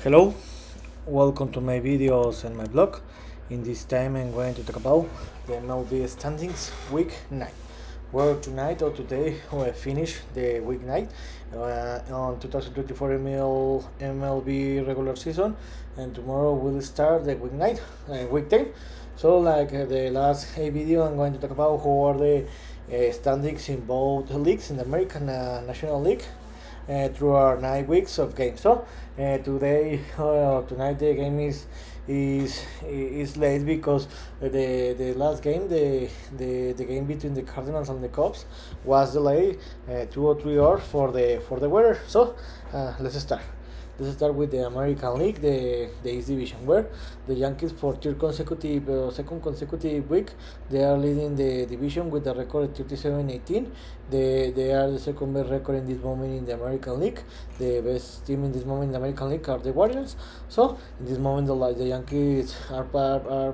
Hello, welcome to my videos and my blog. In this time I'm going to talk about the MLB Standings week 9. Well, tonight or today we finish the week 9 on 2024 MLB regular season, and tomorrow we'll start the week 9, week 10. So like the last video, I'm going to talk about how are the standings in both leagues, in the American National League, through our 9 weeks of games. So tonight the game is late because the last game, the game between the Cardinals and the Cubs, was delayed 2 or 3 hours for the weather. So let's start. Let's start with the American League, the East Division, where the Yankees for second consecutive week, they are leading the division with a record of 37-18. They are the second best record in this moment in the American League. The best team in this moment in the American League are the Guardians. So in this moment, the Yankees are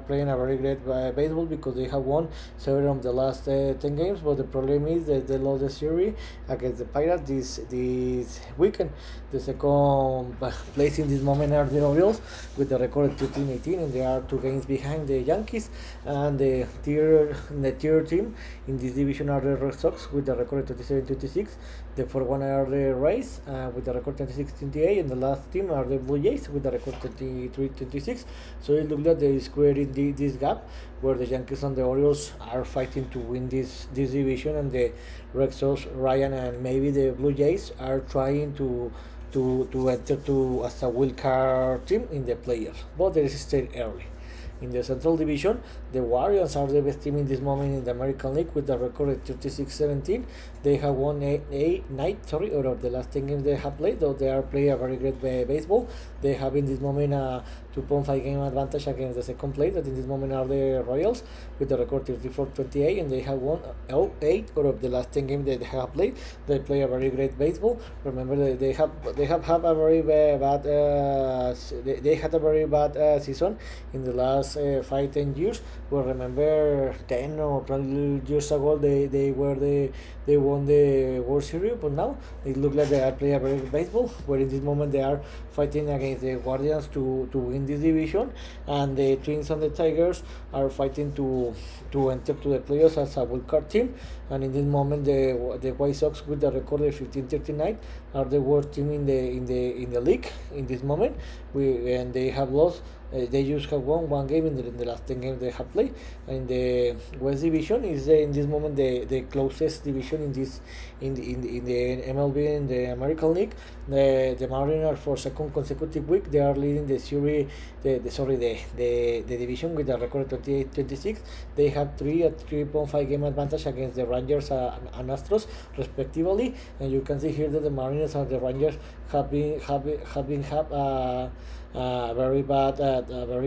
playing a very great baseball because they have won 7 of the last 10 games. But the problem is that they lost the series against the Pirates this weekend. The second place in this moment are the Orioles with the record of 13-18, and they are 2 games behind the Yankees. And the third team in this division are the Red Sox with the record of 27-26. The fourth one are the Rays with the record 26-28, and the last team are the Blue Jays with the record 23-26. So it looks like they is creating this gap where the Yankees and the Orioles are fighting to win this division, and the Red Sox, Ryan, and maybe the Blue Jays are trying to enter to as a wild card team in the playoffs, but there is still early. In the Central Division, the Warriors are the best team in this moment in the American League with a record of 36-17. They have won 9 out of the last 10 games they have played, though they are playing a very great baseball. They have in this moment a 2.5 game advantage against the second place, that in this moment are the Royals with the record 34-28, and they have won 8 out of the last 10 games that they have played. They play a very great baseball. Remember that they have had a very bad they had a very bad season in the last 5-10 years. Well, remember 10 or 12 years ago they won the World Series, but now it looks like they are playing a very good baseball. Where in this moment they are fighting against the Guardians to win this division, and the Twins and the Tigers are fighting to enter to the playoffs as a wild card team. And in this moment the White Sox with the record of 15-39 are the worst team in the league in this moment. And they have lost. They just have won 1 game in the last 10 games they have played. And the West Division is in this moment the closest division in the MLB, in the American League. The Mariners for second consecutive week, they are leading the series, the division with a record of 28-26. They have 3.5 game advantage against the Rangers and Astros respectively. And you can see here that the Mariners and the Rangers have very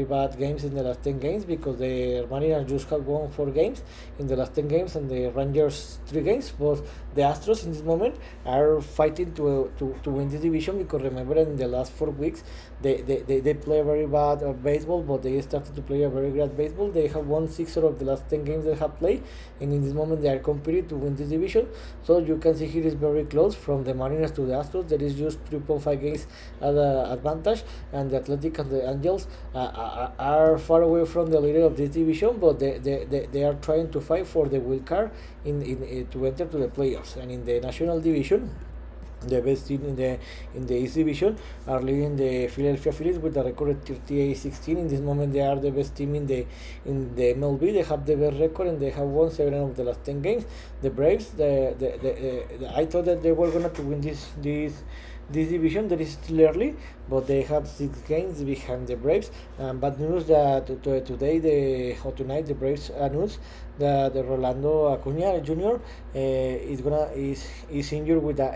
bad games in the last 10 games, because the Mariners just have won 4 games in the last 10 games, and the Rangers 3 games. But the Astros in this moment are fighting to win this division, because remember in the last 4 weeks they play very bad baseball, but they started to play a very great baseball. They have won 6 out of the last 10 games they have played, and in this moment they are competing to win this division. So you can see here is very close from the Mariners to the Astros. There is just 3.5 games advantage, and the Athletic and the Angels are far away from the leader of this division, but they are trying to fight for the wild card to enter to the playoffs. And in the National Division, the best team in the East Division are leading the Philadelphia Phillies with a record of 38-16. In this moment, they are the best team in the MLB. They have the best record, and they have won 7 of the last 10 games. The Braves, I thought that they were going to win this division. That is still early, but they have 6 games behind the Braves. Bad news that tonight the Braves announced that the Rolando Acuna Jr. is injured with the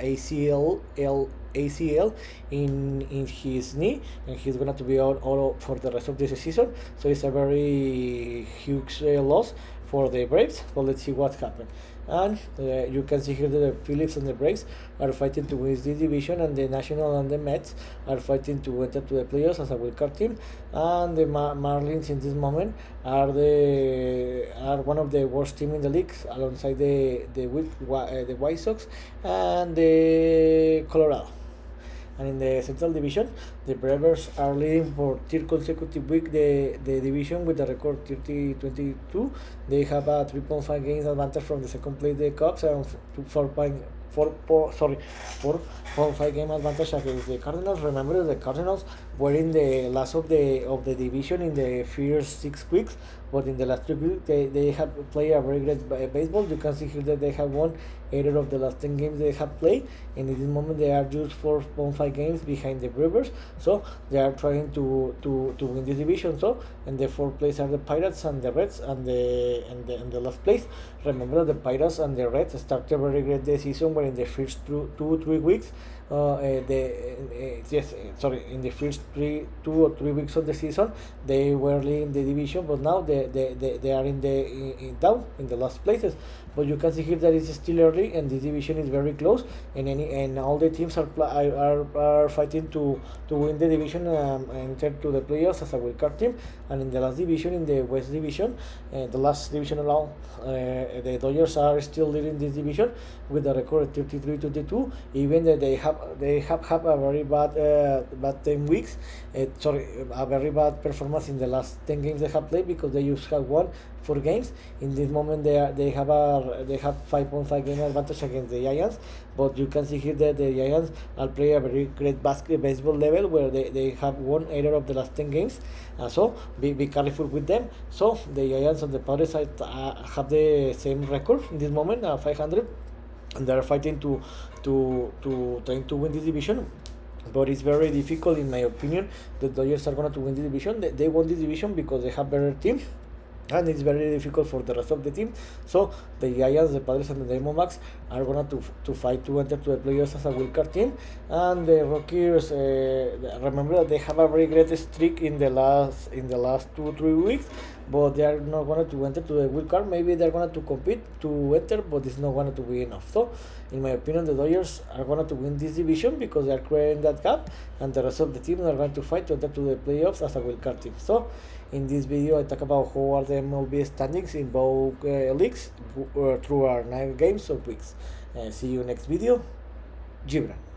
ACL in his knee, and he's gonna to be out for the rest of this season. So it's a very huge loss for the Braves. But let's see what happened. And you can see here that the Phillies and the Braves are fighting to win this division, and the National and the Mets are fighting to enter to the playoffs as a wild card team. And the Marlins in this moment are one of the worst teams in the league, alongside the White Sox and the Colorado. And in the Central Division, the Brewers are leading for third consecutive week the division with the record 30-22. They have a 3.5 games advantage from the second place, the Cubs, and 4.5 game advantage against the Cardinals. Remember, the Cardinals were in the last of the division in the first 6 weeks, but in the last 3 weeks they have played a very great baseball. You can see here that they have won 8 of the last 10 games they have played, and in this moment they are just 4.5 games behind the Brewers, so they are trying to win this division. So in the fourth place are the Pirates and the Reds, and the last place. Remember, the Pirates and the Reds started a very great season, where in the first 2-3 weeks in the first 2 or 3 weeks of the season they were leading the division, but now they are down in the last places. But you can see here that it's still early, and this division is very close, and all the teams are fighting to win the division and enter to the playoffs as a wildcard team. And in the last division, in the West Division, the last division alone, the Dodgers are still leading this division with a record of 33-22, even that they have a very bad 10 weeks. A very bad performance in the last 10 games they have played, because they just have won 4 games. In this moment, they have 5.5 game advantage against the Giants. But you can see here that the Giants are playing a very great baseball level, where they have won 8 of the last 10 games. So be careful with them. So the Giants on the Padres side have the same record in this moment, 500, and they are fighting to trying to win this division. But it's very difficult, in my opinion. The Dodgers are going to win this division. They won this division because they have better team, and it's very difficult for the rest of the team. So the Giants, the Padres, and the Diamondbacks are going to fight to enter to the playoffs as a wildcard team. And the Rockies, remember that they have a very great streak in the last 2-3 weeks, but they are not going to enter to the wildcard. Maybe they're going to compete to enter, but it's not going to be enough. So in my opinion, the Dodgers are going to win this division because they are creating that gap, and the rest of the teams are going to fight to enter to the playoffs as a wildcard team. So in this video, I talk about how are the MLB standings in both leagues through our 9 games of weeks. See you next video. Gibran.